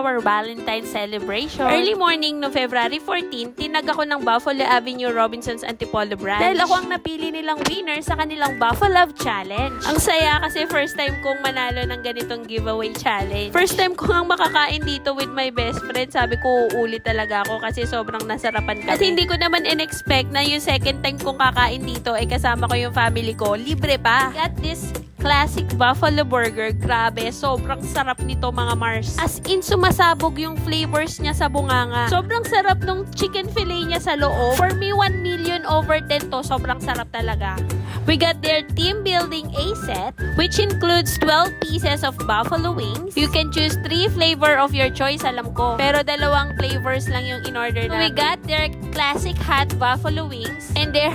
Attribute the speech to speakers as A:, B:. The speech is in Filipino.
A: our Valentine's celebration. Early morning no February 14, tinag ako ng Buffalo Avenue Robinsons Antipolo branch. Dahil ako ang napili nilang winner sa kanilang Buffalo Love Challenge. Ang saya kasi first time kong manalo ng ganitong giveaway challenge. First time ko ang makakain dito with my best friend. Sabi ko, uulit talaga ako kasi sobrang nasarapan kami. At hindi ko naman in-expect na yung second time kong kakain dito ay kasama ko yung family ko. Libre pa. Got this classic buffalo burger. Grabe, sobrang sarap nito mga Mars. As in, sumasabog yung flavors niya sa bunganga. Sobrang sarap nung chicken fillet niya sa loob. For me, 1 million over 10 to. Sobrang sarap talaga. We got their team building A set, which includes 12 pieces of buffalo wings. You can choose 3 flavor of your choice, alam ko. Pero 2 flavors lang yung in-order namin. We got their classic hot buffalo wings and their